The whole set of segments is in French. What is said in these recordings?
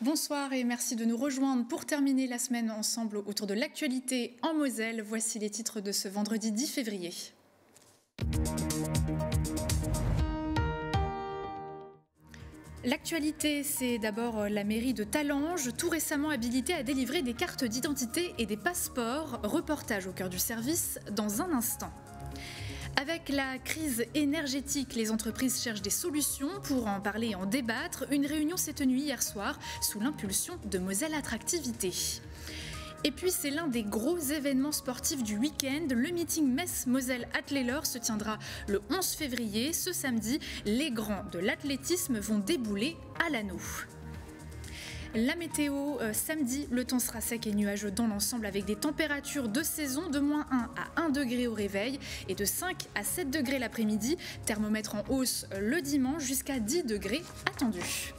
Bonsoir et merci de nous rejoindre pour terminer la semaine ensemble autour de l'actualité en Moselle. Voici les titres de ce vendredi 10 février. L'actualité, c'est d'abord la mairie de Talange, tout récemment habilitée à délivrer des cartes d'identité et des passeports. Reportage au cœur du service dans un instant. Avec la crise énergétique, les entreprises cherchent des solutions. Pour en parler et en débattre, une réunion s'est tenue hier soir sous l'impulsion de Moselle Attractivité. Et puis c'est l'un des gros événements sportifs du week-end. Le meeting Metz-Moselle Athléleur se tiendra le 11 février. Ce samedi, les grands de l'athlétisme vont débouler à l'anneau. La météo, samedi, le temps sera sec et nuageux dans l'ensemble avec des températures de saison de -1 à 1 degré au réveil et de 5 à 7 degrés l'après-midi. Thermomètre en hausse le dimanche jusqu'à 10 degrés attendus.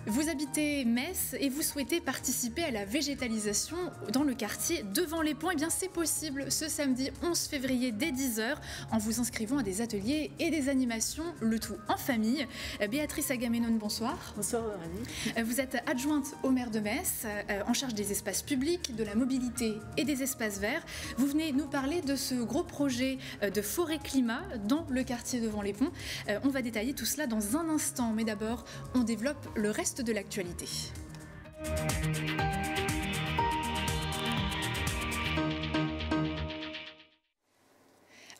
Vous habitez Metz et vous souhaitez participer à la végétalisation dans le quartier devant les ponts. Eh bien c'est possible ce samedi 11 février dès 10h en vous inscrivant à des ateliers et des animations, le tout en famille. Béatrice Agamemnon, bonsoir. Bonsoir Aurélie. Vous êtes adjointe au maire de Metz, en charge des espaces publics, de la mobilité et des espaces verts. Vous venez nous parler de ce gros projet de forêt-climat dans le quartier devant les ponts. On va détailler tout cela dans un instant, mais d'abord on développe le reste de l'actualité.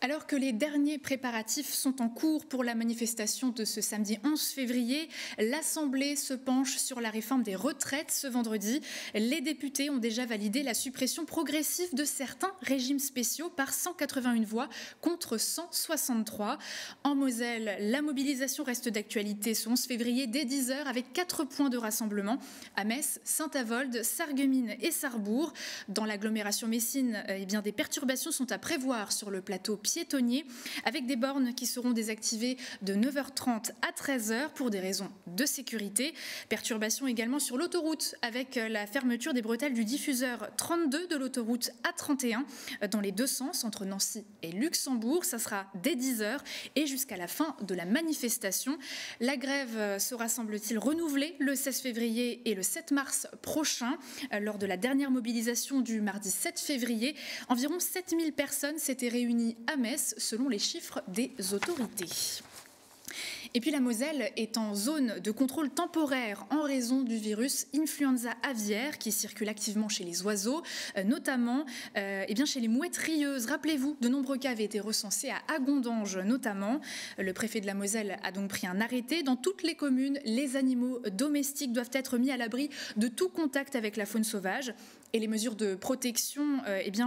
Alors que les derniers préparatifs sont en cours pour la manifestation de ce samedi 11 février, l'Assemblée se penche sur la réforme des retraites ce vendredi. Les députés ont déjà validé la suppression progressive de certains régimes spéciaux par 181 voix contre 163. En Moselle, la mobilisation reste d'actualité ce 11 février dès 10h avec 4 points de rassemblement à Metz, Saint-Avold, Sarreguemines et Sarrebourg. Dans l'agglomération messine, des perturbations sont à prévoir sur le plateau piétonnier avec des bornes qui seront désactivées de 9h30 à 13h pour des raisons de sécurité. Perturbations également sur l'autoroute avec la fermeture des bretelles du diffuseur 32 de l'autoroute A31 dans les deux sens entre Nancy et Luxembourg. Ça sera dès 10h et jusqu'à la fin de la manifestation. La grève sera, semble-t-il, renouvelée le 16 février et le 7 mars prochain. Lors de la dernière mobilisation du mardi 7 février, environ 7000 personnes s'étaient réunies à Metz, selon les chiffres des autorités. Et puis la Moselle est en zone de contrôle temporaire en raison du virus influenza aviaire qui circule activement chez les oiseaux, notamment chez les mouettes rieuses. Rappelez-vous, de nombreux cas avaient été recensés à Agondange notamment. Le préfet de la Moselle a donc pris un arrêté. Dans toutes les communes, les animaux domestiques doivent être mis à l'abri de tout contact avec la faune sauvage. Et les mesures de protection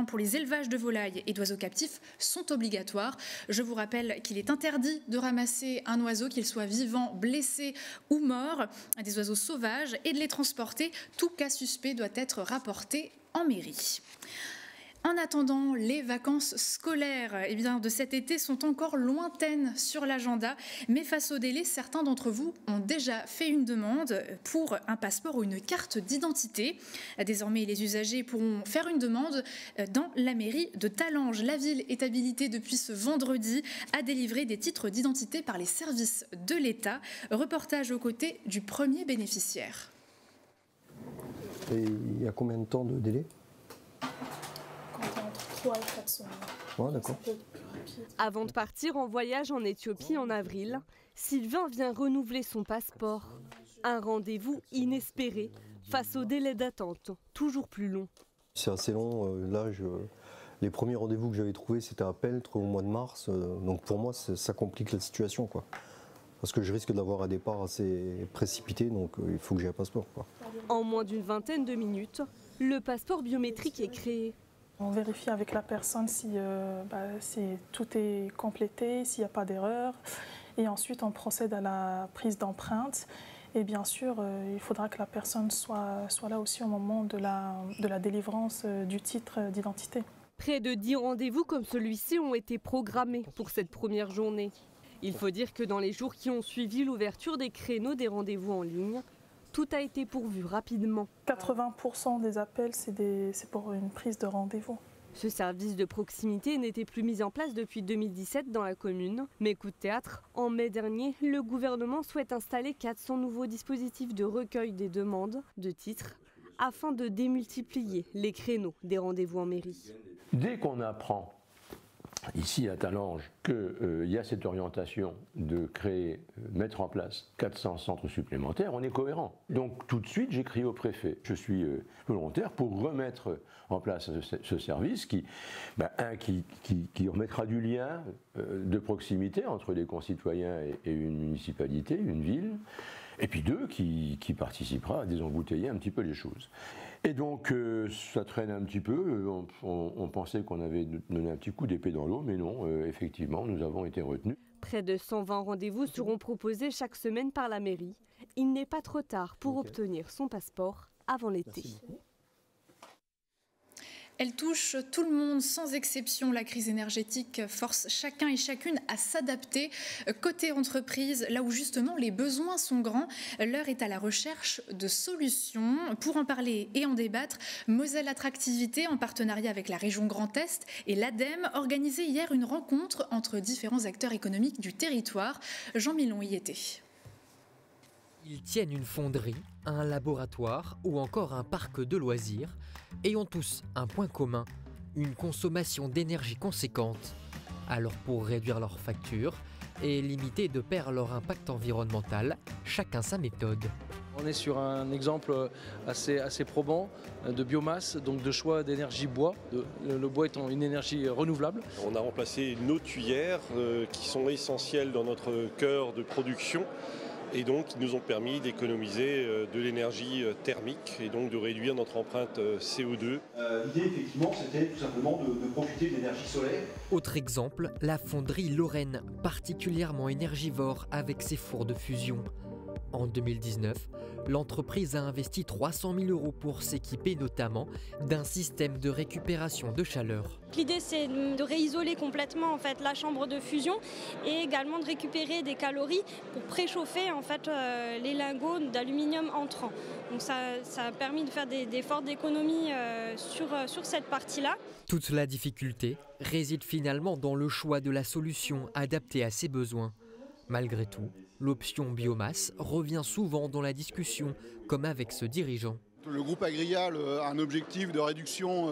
pour les élevages de volailles et d'oiseaux captifs sont obligatoires. Je vous rappelle qu'il est interdit de ramasser un oiseau, qu'il soit vivant, blessé ou mort, des oiseaux sauvages, et de les transporter. Tout cas suspect doit être rapporté en mairie. En attendant, les vacances scolaires de cet été sont encore lointaines sur l'agenda, mais face au délai, certains d'entre vous ont déjà fait une demande pour un passeport ou une carte d'identité. Désormais, les usagers pourront faire une demande dans la mairie de Talange. La ville est habilitée depuis ce vendredi à délivrer des titres d'identité par les services de l'État. Reportage aux côtés du premier bénéficiaire. Et il y a combien de temps de délai ? Entre 3 et 4 semaines. Ouais, d'accord. Avant de partir en voyage en Éthiopie en avril, Sylvain vient renouveler son passeport. Un rendez-vous inespéré face au délai d'attente, toujours plus long. C'est assez long. Les premiers rendez-vous que j'avais trouvés, c'était à Peltre au mois de mars. Donc pour moi, ça complique la situation, quoi. Parce que je risque d'avoir un départ assez précipité, donc il faut que j'ai un passeport, quoi. En moins d'une vingtaine de minutes, le passeport biométrique est créé. On vérifie avec la personne si tout est complété, s'il n'y a pas d'erreur. Et ensuite, on procède à la prise d'empreinte. Et bien sûr, il faudra que la personne soit là aussi au moment de la délivrance du titre d'identité. Près de 10 rendez-vous comme celui-ci ont été programmés pour cette première journée. Il faut dire que dans les jours qui ont suivi l'ouverture des créneaux des rendez-vous en ligne, tout a été pourvu rapidement. 80% des appels, c'est pour une prise de rendez-vous. Ce service de proximité n'était plus mis en place depuis 2017 dans la commune. Mais coup de théâtre, en mai dernier, le gouvernement souhaite installer 400 nouveaux dispositifs de recueil des demandes de titres afin de démultiplier les créneaux des rendez-vous en mairie. Dès qu'on apprend ici à Talange qu'il y a cette orientation de mettre en place 400 centres supplémentaires, on est cohérent. Donc tout de suite, j'ai crié au préfet. Je suis volontaire pour remettre en place ce service qui remettra du lien de proximité entre les concitoyens et une municipalité, une ville, et puis deux, qui participera à désembouteiller un petit peu les choses. Et donc ça traîne un petit peu, on pensait qu'on avait donné un petit coup d'épée dans l'eau, mais non, effectivement, nous avons été retenus. Près de 120 rendez-vous seront proposés chaque semaine par la mairie. Il n'est pas trop tard pour obtenir son passeport avant l'été. Elle touche tout le monde sans exception. La crise énergétique force chacun et chacune à s'adapter. Côté entreprise, là où justement les besoins sont grands, l'heure est à la recherche de solutions. Pour en parler et en débattre, Moselle Attractivité, en partenariat avec la région Grand Est et l'ADEME, organisait hier une rencontre entre différents acteurs économiques du territoire. Jean Milon y était. Ils tiennent une fonderie, un laboratoire ou encore un parc de loisirs et ont tous un point commun, une consommation d'énergie conséquente. Alors pour réduire leurs factures et limiter de pair leur impact environnemental, chacun sa méthode. On est sur un exemple assez probant de biomasse, donc de choix d'énergie bois, le bois étant une énergie renouvelable. On a remplacé nos tuyères qui sont essentielles dans notre cœur de production. Et donc, ils nous ont permis d'économiser de l'énergie thermique et donc de réduire notre empreinte CO2. L'idée, effectivement, c'était tout simplement de profiter de l'énergie solaire. Autre exemple, la fonderie Lorraine, particulièrement énergivore avec ses fours de fusion. En 2019, l'entreprise a investi 300 000 € pour s'équiper notamment d'un système de récupération de chaleur. L'idée, c'est de réisoler complètement en fait, la chambre de fusion et également de récupérer des calories pour préchauffer en fait, les lingots d'aluminium entrants. Donc ça a permis de faire des fortes économies sur cette partie-là. Toute la difficulté réside finalement dans le choix de la solution adaptée à ses besoins. Malgré tout, l'option biomasse revient souvent dans la discussion, comme avec ce dirigeant. Le groupe Agrial a un objectif de réduction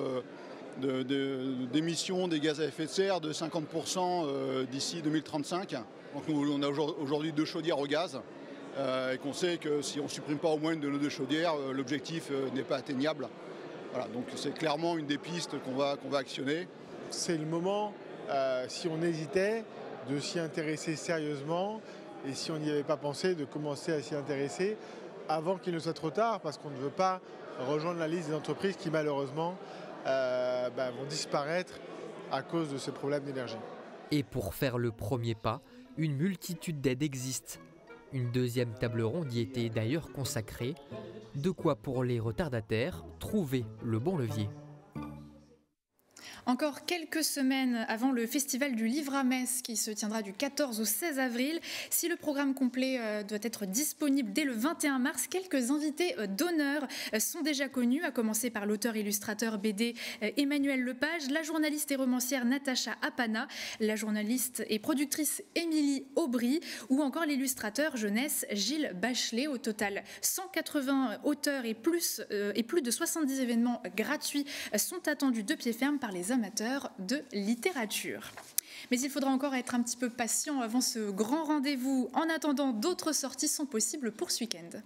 d'émissions des gaz à effet de serre de 50% d'ici 2035. Donc nous, on a aujourd'hui 2 chaudières au gaz et qu'on sait que si on ne supprime pas au moins une de nos 2 chaudières, l'objectif n'est pas atteignable. Voilà, donc c'est clairement une des pistes qu'on va actionner. C'est le moment, si on hésitait, de s'y intéresser sérieusement et si on n'y avait pas pensé, de commencer à s'y intéresser avant qu'il ne soit trop tard, parce qu'on ne veut pas rejoindre la liste des entreprises qui malheureusement vont disparaître à cause de ces problèmes d'énergie. Et pour faire le premier pas, une multitude d'aides existent. Une deuxième table ronde y était d'ailleurs consacrée. De quoi pour les retardataires trouver le bon levier. Encore quelques semaines avant le Festival du Livre à Metz qui se tiendra du 14 au 16 avril. Si le programme complet doit être disponible dès le 21 mars, quelques invités d'honneur sont déjà connus, à commencer par l'auteur-illustrateur BD Emmanuel Lepage, la journaliste et romancière Natacha Apana, la journaliste et productrice Émilie Aubry ou encore l'illustrateur jeunesse Gilles Bachelet. Au total, 180 auteurs et plus de 70 événements gratuits sont attendus de pied ferme par les amateurs de littérature. Mais il faudra encore être un petit peu patient avant ce grand rendez-vous. En attendant, d'autres sorties sont possibles pour ce week-end.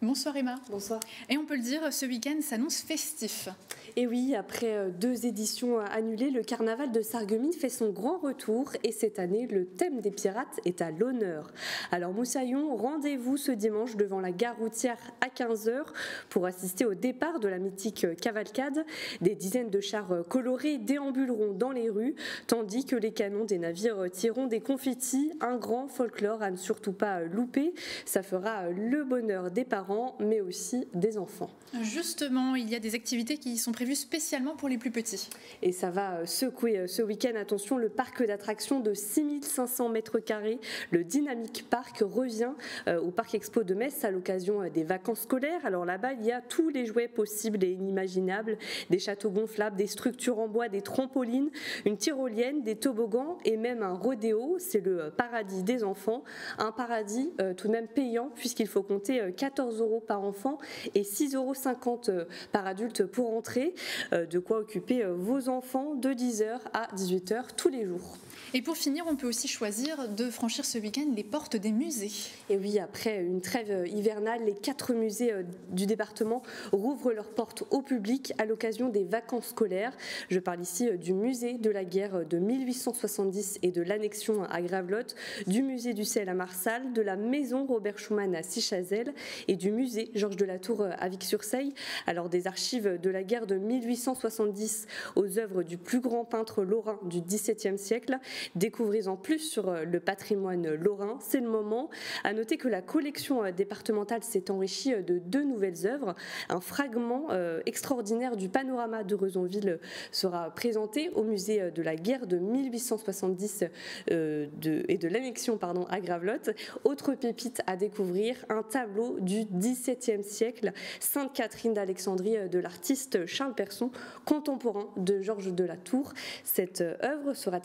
Bonsoir Emma. Bonsoir. Et on peut le dire, ce week-end s'annonce festif. Et oui, après 2 éditions annulées, le carnaval de Sarreguemines fait son grand retour et cette année, le thème des pirates est à l'honneur. Alors Moussaillon, rendez-vous ce dimanche devant la gare routière à 15h pour assister au départ de la mythique cavalcade. Des dizaines de chars colorés déambuleront dans les rues, tandis que les canons des navires tireront des confettis. Un grand folklore à ne surtout pas louper. Ça fera le bonheur des parents, mais aussi des enfants. Justement, il y a des activités qui sont prévues prévu spécialement pour les plus petits. Et ça va secouer ce week-end, attention, le parc d'attractions de 6500 mètres carrés, le Dynamic Park, revient au Parc Expo de Metz à l'occasion des vacances scolaires. Alors là-bas, il y a tous les jouets possibles et inimaginables, des châteaux gonflables, des structures en bois, des trampolines, une tyrolienne, des toboggans et même un rodéo. C'est le paradis des enfants, un paradis tout de même payant puisqu'il faut compter 14 € par enfant et 6,50 € par adulte pour entrer. De quoi occuper vos enfants de 10h à 18h tous les jours. Et pour finir, on peut aussi choisir de franchir ce week-end les portes des musées. Et oui, après une trêve hivernale, les 4 musées du département rouvrent leurs portes au public à l'occasion des vacances scolaires. Je parle ici du musée de la guerre de 1870 et de l'annexion à Gravelotte, du musée du Ciel à Marsal, de la maison Robert Schumann à Sichazel et du musée Georges de la Tour à Vic-sur-Seille. Alors des archives de la guerre de 1870 aux œuvres du plus grand peintre lorrain du XVIIe siècle. Découvrez en plus sur le patrimoine lorrain, c'est le moment. À noter que la collection départementale s'est enrichie de 2 nouvelles œuvres. Un fragment extraordinaire du panorama de Rezonville sera présenté au musée de la guerre de 1870 et de l'annexion à Gravelotte. Autre pépite à découvrir, un tableau du XVIIe siècle, Sainte Catherine d'Alexandrie de l'artiste Charles Persson, contemporain de Georges de la Tour. Cette œuvre sera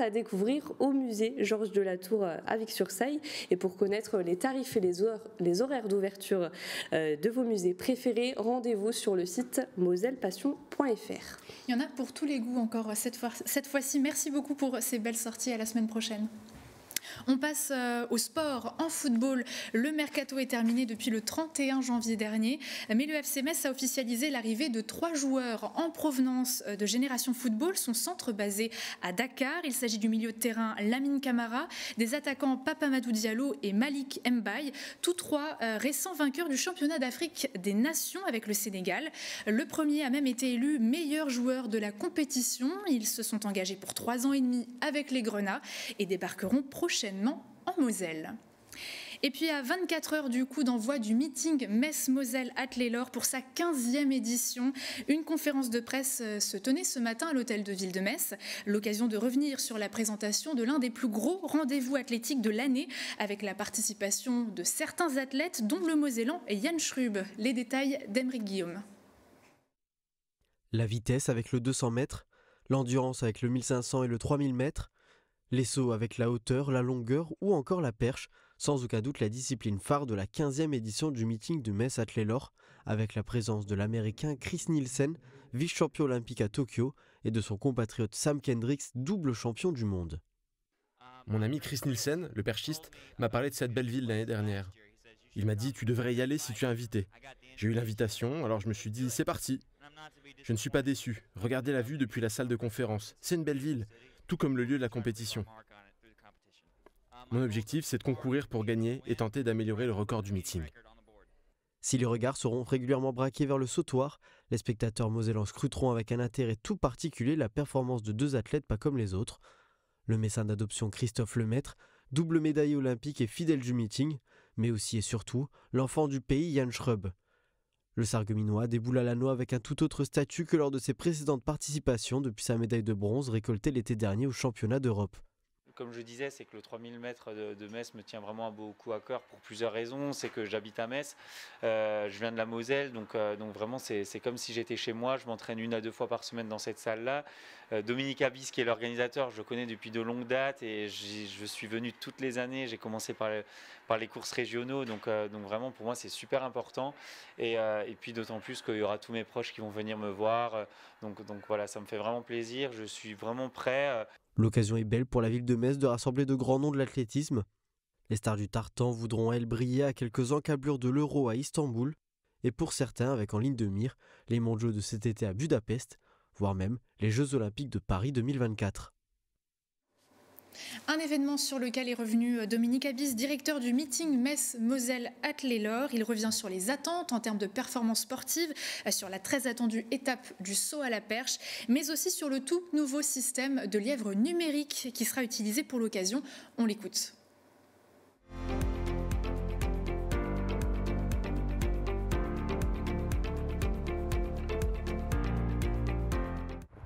à découvrir au musée Georges de la Tour à Vic-sur-Seille. Et pour connaître les tarifs et les horaires d'ouverture de vos musées préférés, rendez-vous sur le site mosellepassion.fr. Il y en a pour tous les goûts encore cette fois-ci. Merci beaucoup pour ces belles sorties. À la semaine prochaine. On passe au sport. En football, le mercato est terminé depuis le 31 janvier dernier, mais le FC Metz a officialisé l'arrivée de 3 joueurs en provenance de Génération Football, son centre basé à Dakar. Il s'agit du milieu de terrain Lamine Camara, des attaquants Papamadou Diallo et Malik Mbaye, tous 3 récents vainqueurs du championnat d'Afrique des Nations avec le Sénégal. Le premier a même été élu meilleur joueur de la compétition. Ils se sont engagés pour 3 ans et demi avec les Grenats et débarqueront prochainement en Moselle. Et puis à 24 heures du coup d'envoi du meeting Metz-Moselle-Haute-les-Laure pour sa 15e édition, une conférence de presse se tenait ce matin à l'hôtel de ville de Metz. L'occasion de revenir sur la présentation de l'un des plus gros rendez-vous athlétiques de l'année avec la participation de certains athlètes dont le Mosellan et Yann Schrub. Les détails d'Aymeric Guillaume. La vitesse avec le 200 mètres, l'endurance avec le 1500 et le 3000 mètres, les sauts avec la hauteur, la longueur ou encore la perche, sans aucun doute la discipline phare de la 15e édition du meeting de Metz-Haute-les-Laure, avec la présence de l'Américain Chris Nielsen, vice-champion olympique à Tokyo, et de son compatriote Sam Kendricks, double champion du monde. Mon ami Chris Nielsen, le perchiste, m'a parlé de cette belle ville l'année dernière. Il m'a dit « tu devrais y aller si tu es invité ». J'ai eu l'invitation, alors je me suis dit « c'est parti ». Je ne suis pas déçu, regardez la vue depuis la salle de conférence, c'est une belle ville, tout comme le lieu de la compétition. Mon objectif, c'est de concourir pour gagner et tenter d'améliorer le record du meeting. Si les regards seront régulièrement braqués vers le sautoir, les spectateurs mosellans scruteront avec un intérêt tout particulier la performance de 2 athlètes pas comme les autres. Le médecin d'adoption Christophe Lemaître, double médaillé olympique et fidèle du meeting, mais aussi et surtout l'enfant du pays Yann Schrub. Le Sarregueminois déboule à l'anneau avec un tout autre statut que lors de ses précédentes participations depuis sa médaille de bronze récoltée l'été dernier au championnat d'Europe. Comme je disais, c'est que le 3000 mètres de Metz me tient vraiment beaucoup à cœur pour plusieurs raisons. C'est que j'habite à Metz, je viens de la Moselle, donc vraiment c'est comme si j'étais chez moi. Je m'entraîne 1 à 2 fois par semaine dans cette salle-là. Dominique Abis, qui est l'organisateur, je le connais depuis de longues dates et je suis venu toutes les années. J'ai commencé par les courses régionaux, donc vraiment pour moi c'est super important. Et puis d'autant plus qu'il y aura tous mes proches qui vont venir me voir. Donc voilà, ça me fait vraiment plaisir. Je suis vraiment prêt. L'occasion est belle pour la ville de Metz de rassembler de grands noms de l'athlétisme. Les stars du tartan voudront, elles, briller à quelques encablures de l'Euro à Istanbul, et pour certains, avec en ligne de mire, les mondiaux de cet été à Budapest, voire même les Jeux Olympiques de Paris 2024. Un événement sur lequel est revenu Dominique Abis, directeur du meeting Metz-Moselle-Haute-les-Laure. Il revient sur les attentes en termes de performance sportive, sur la très attendue étape du saut à la perche, mais aussi sur le tout nouveau système de lièvre numérique qui sera utilisé pour l'occasion. On l'écoute.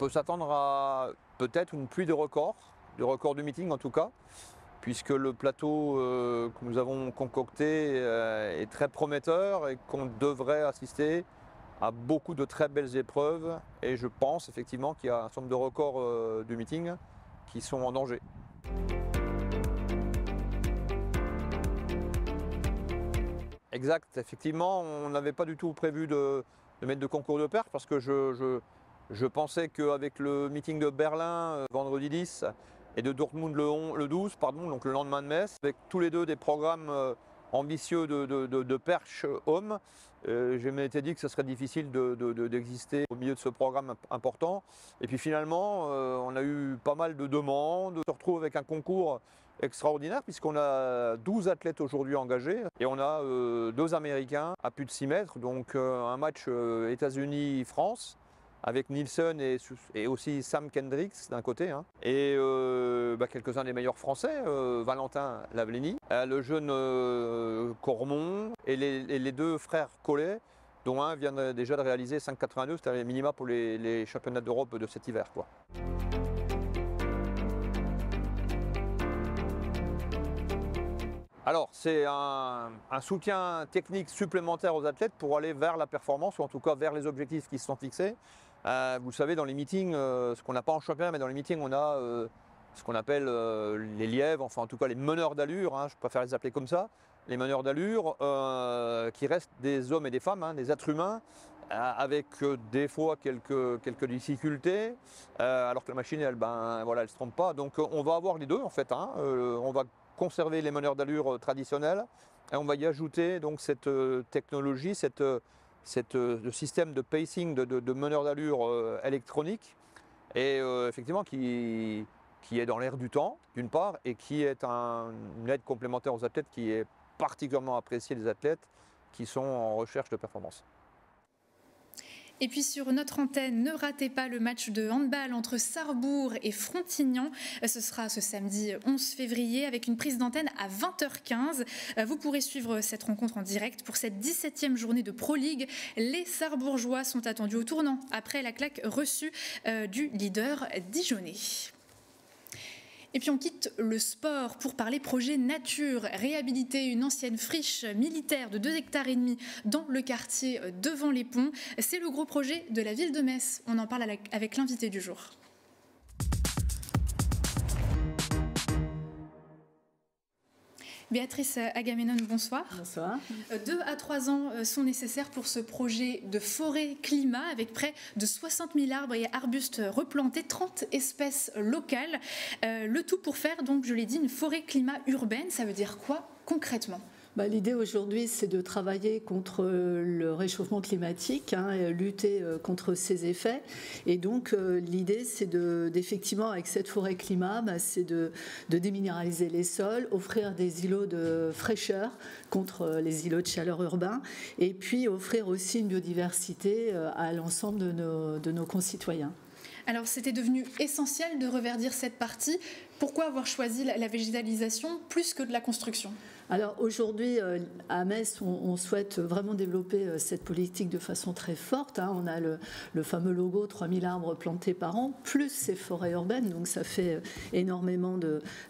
peut s'attendre à peut-être une pluie de records du meeting en tout cas, puisque le plateau que nous avons concocté est très prometteur et qu'on devrait assister à beaucoup de très belles épreuves. Et je pense effectivement qu'il y a un certain nombre de records du meeting qui sont en danger. Exact, effectivement, on n'avait pas du tout prévu de mettre de concours de perf parce que je pensais qu'avec le meeting de Berlin vendredi 10 et de Dortmund le 12, donc le lendemain de Metz, avec tous les deux des programmes ambitieux de perche homme, je m'étais dit que ce serait difficile d'exister au milieu de ce programme important. Et puis finalement, on a eu pas mal de demandes. On se retrouve avec un concours extraordinaire puisqu'on a 12 athlètes aujourd'hui engagés et on a 2 Américains à plus de 6 mètres. Donc un match États-Unis-France avec Nielsen et aussi Sam Kendricks d'un côté, hein. Et quelques-uns des meilleurs Français, Valentin Lavleni, le jeune Cormon et les 2 frères Collet, dont un vient déjà de réaliser 5,82, c'était les minima pour les championnats d'Europe de cet hiver, quoi. Alors, c'est un soutien technique supplémentaire aux athlètes pour aller vers la performance, ou en tout cas vers les objectifs qui se sont fixés. Vous savez, dans les meetings, ce qu'on n'a pas en championnat, mais dans les meetings, on a ce qu'on appelle les lièvres, enfin en tout cas les meneurs d'allure, hein, je préfère les appeler comme ça, les meneurs d'allure, qui restent des hommes et des femmes, hein, des êtres humains, avec des fois quelques difficultés, alors que la machine, elle ne se trompe pas. Donc on va avoir les deux en fait, hein, on va conserver les meneurs d'allure traditionnels et on va y ajouter donc cette technologie, le système de pacing de meneurs d'allure électronique et effectivement qui est dans l'air du temps d'une part et qui est une aide complémentaire aux athlètes qui est particulièrement appréciée des athlètes qui sont en recherche de performance. Et puis sur notre antenne, ne ratez pas le match de handball entre Sarrebourg et Frontignan. Ce sera ce samedi 11 février avec une prise d'antenne à 20h15. Vous pourrez suivre cette rencontre en direct pour cette 17e journée de Pro League. Les Sarrebourgeois sont attendus au tournant après la claque reçue du leader dijonnais. Et puis on quitte le sport pour parler projet nature, réhabiliter une ancienne friche militaire de 2,5 hectares dans le quartier devant les ponts. C'est le gros projet de la ville de Metz. On en parle avec l'invité du jour. Béatrice Agamemnon, bonsoir. Bonsoir. 2 à 3 ans sont nécessaires pour ce projet de forêt-climat avec près de 60 000 arbres et arbustes replantés, 30 espèces locales. Le tout pour faire, donc, je l'ai dit, une forêt-climat urbaine. Ça veut dire quoi concrètement ? L'idée aujourd'hui, c'est de travailler contre le réchauffement climatique, et lutter contre ses effets. Et donc, l'idée, c'est d'effectivement, avec cette forêt climat, c'est de déminéraliser les sols, offrir des îlots de fraîcheur contre les îlots de chaleur urbains, et puis offrir aussi une biodiversité à l'ensemble de nos concitoyens. Alors, c'était devenu essentiel de reverdir cette partie. Pourquoi avoir choisi la végétalisation plus que de la construction ? Alors aujourd'hui, à Metz, on souhaite vraiment développer cette politique de façon très forte. On a le fameux logo 3000 arbres plantés par an, plus ces forêts urbaines, donc ça fait énormément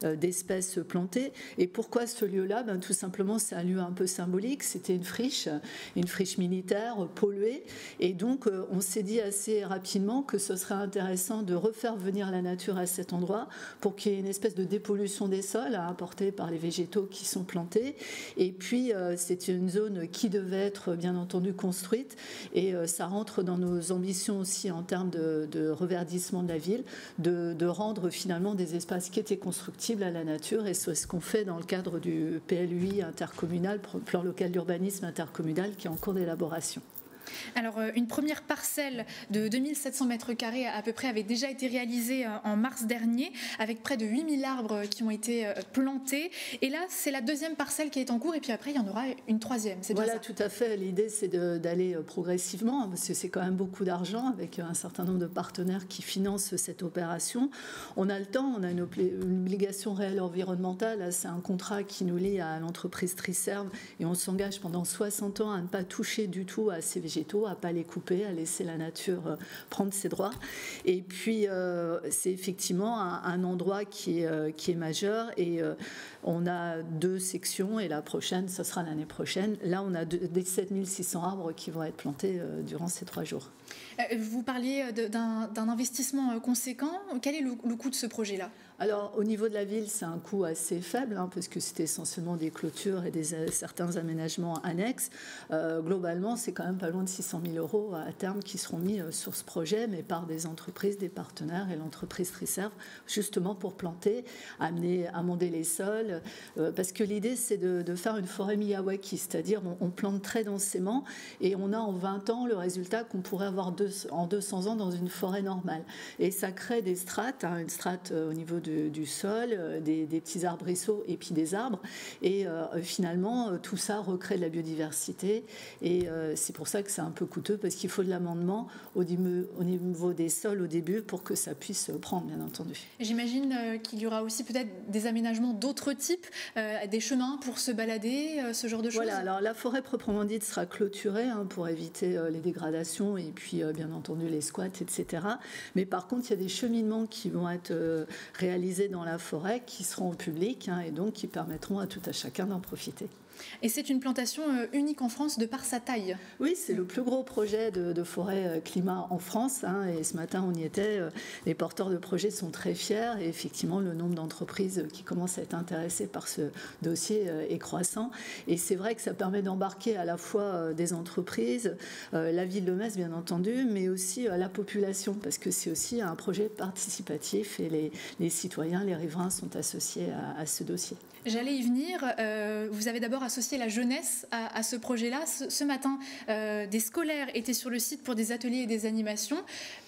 d'espèces plantées. Et pourquoi ce lieu-là ? Tout simplement, c'est un lieu un peu symbolique. C'était une friche militaire polluée. Et donc, on s'est dit assez rapidement que ce serait intéressant de refaire venir la nature à cet endroit pour qu'il y ait une espèce de dépollution des sols apportée par les végétaux qui sont plantés. Et puis, c'est une zone qui devait être, bien entendu, construite. Et ça rentre dans nos ambitions aussi en termes de reverdissement de la ville, de rendre finalement des espaces qui étaient constructibles à la nature. Et c'est ce qu'on fait dans le cadre du PLUI intercommunal, plan local d'urbanisme intercommunal, qui est en cours d'élaboration. Alors, une première parcelle de 2700 mètres carrés à peu près avait déjà été réalisée en mars dernier, avec près de 8000 arbres qui ont été plantés. Et là, c'est la deuxième parcelle qui est en cours, et puis après, il y en aura une troisième. Voilà, tout à fait. L'idée, c'est d'aller progressivement, parce que c'est quand même beaucoup d'argent, avec un certain nombre de partenaires qui financent cette opération. On a le temps, on a une obligation réelle environnementale. C'est un contrat qui nous lie à l'entreprise Triserve, et on s'engage pendant 60 ans à ne pas toucher du tout à ces végétaux. végétaux, à ne pas les couper, à laisser la nature prendre ses droits. Et puis, c'est effectivement un endroit qui est majeur et on a 2 sections et la prochaine, ce sera l'année prochaine. Là, on a des 7600 arbres qui vont être plantés durant ces 3 jours. Vous parliez d'un investissement conséquent. Quel est le coût de ce projet-là ? Alors, au niveau de la ville, c'est un coût assez faible, parce que c'était essentiellement des clôtures et certains aménagements annexes. Globalement, c'est quand même pas loin de 600 000 € à terme qui seront mis sur ce projet, mais par des entreprises, des partenaires et l'entreprise Triserve, justement pour planter, amender les sols. Parce que l'idée, c'est de faire une forêt Miyawaki, c'est-à-dire on plante très densément et on a en 20 ans le résultat qu'on pourrait avoir en 200 ans dans une forêt normale. Et ça crée des strates, une strate au niveau du sol, des petits arbrisseaux et puis des arbres. Et finalement, tout ça recrée de la biodiversité. Et c'est pour ça que c'est un peu coûteux, parce qu'il faut de l'amendement au niveau des sols au début pour que ça puisse prendre, bien entendu. J'imagine qu'il y aura aussi peut-être des aménagements d'autres types, des chemins pour se balader, ce genre de choses. Voilà, alors la forêt proprement dite sera clôturée pour éviter les dégradations et puis bien entendu les squats, etc. Mais par contre, il y a des cheminements qui vont être réalisés dans la forêt, qui seront au public et donc qui permettront à tout à chacun d'en profiter. Et c'est une plantation unique en France de par sa taille. Oui, c'est le plus gros projet de forêt climat en France. Et ce matin, on y était. Les porteurs de projets sont très fiers. Et effectivement, le nombre d'entreprises qui commencent à être intéressées par ce dossier est croissant. Et c'est vrai que ça permet d'embarquer à la fois des entreprises, la ville de Metz, bien entendu, mais aussi la population, parce que c'est aussi un projet participatif et les citoyens, les riverains sont associés à ce dossier. J'allais y venir. Vous avez d'abord associé la jeunesse à ce projet-là. Ce matin, des scolaires étaient sur le site pour des ateliers et des animations.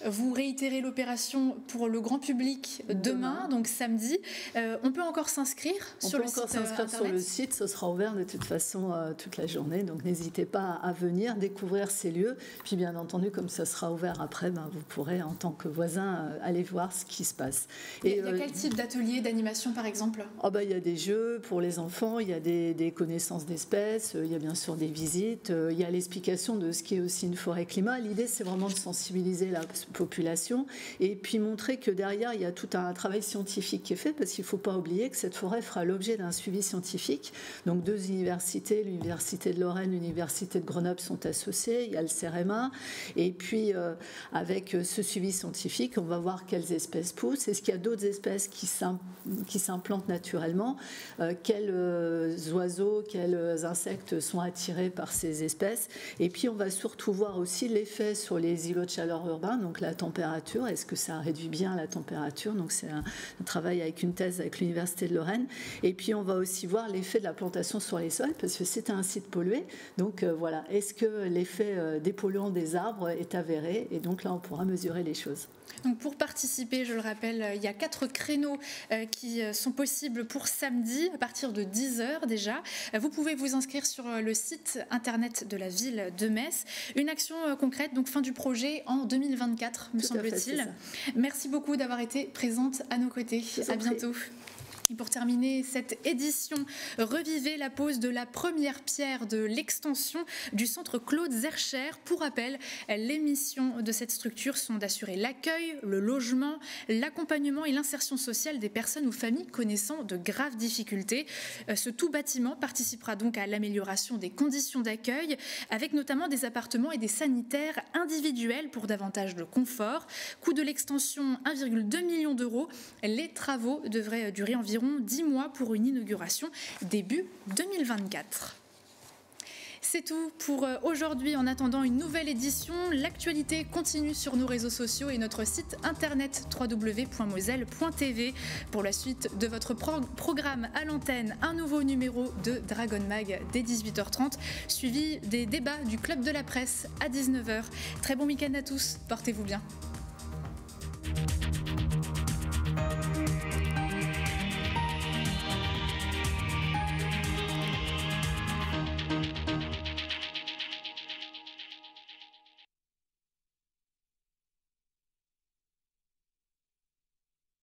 Vous réitérez l'opération pour le grand public demain, donc samedi. On peut encore s'inscrire sur le site internet ? On peut encore s'inscrire sur le site. Ce sera ouvert de toute façon toute la journée. Donc n'hésitez pas à venir découvrir ces lieux. Puis bien entendu, comme ça sera ouvert après, vous pourrez en tant que voisin aller voir ce qui se passe. Il y a quel type d'atelier, d'animation par exemple ? Il y a des jeux pour les enfants, il y a des connaissances d'espèces, il y a bien sûr des visites, il y a l'explication de ce qu'est aussi une forêt climat. L'idée, c'est vraiment de sensibiliser la population et puis montrer que derrière, il y a tout un travail scientifique qui est fait, parce qu'il ne faut pas oublier que cette forêt fera l'objet d'un suivi scientifique. Donc 2 universités, l'Université de Lorraine, l'Université de Grenoble sont associées, il y a le CEREMA, et puis avec ce suivi scientifique, on va voir quelles espèces poussent, est-ce qu'il y a d'autres espèces qui s'implantent naturellement, quels oiseaux, quels insectes sont attirés par ces espèces. Et puis on va surtout voir aussi l'effet sur les îlots de chaleur urbains, donc la température, est-ce que ça réduit bien la température. Donc c'est un travail avec une thèse avec l'Université de Lorraine. Et puis on va aussi voir l'effet de la plantation sur les sols, parce que c'est un site pollué. Donc voilà, est-ce que l'effet des polluants des arbres est avéré? Et donc là on pourra mesurer les choses. Donc pour participer, je le rappelle, il y a 4 créneaux qui sont possibles pour samedi à partir de 10h déjà. Vous pouvez vous inscrire sur le site internet de la ville de Metz. Une action concrète, donc fin du projet en 2024, me semble-t-il. Merci beaucoup d'avoir été présente à nos côtés. À bientôt. Et pour terminer cette édition, revivez la pose de la première pierre de l'extension du centre Claude Zercher. Pour rappel, les missions de cette structure sont d'assurer l'accueil, le logement, l'accompagnement et l'insertion sociale des personnes ou familles connaissant de graves difficultés. Ce tout bâtiment participera donc à l'amélioration des conditions d'accueil, avec notamment des appartements et des sanitaires individuels pour davantage de confort. Coût de l'extension 1,2 million d'euros. Les travaux devraient durer environ 10 mois pour une inauguration début 2024. C'est tout pour aujourd'hui. En attendant une nouvelle édition, l'actualité continue sur nos réseaux sociaux et notre site internet www.moselle.tv. Pour la suite de votre programme à l'antenne, un nouveau numéro de Dragon Mag dès 18h30, suivi des débats du Club de la Presse à 19h. Très bon week-end à tous, portez-vous bien.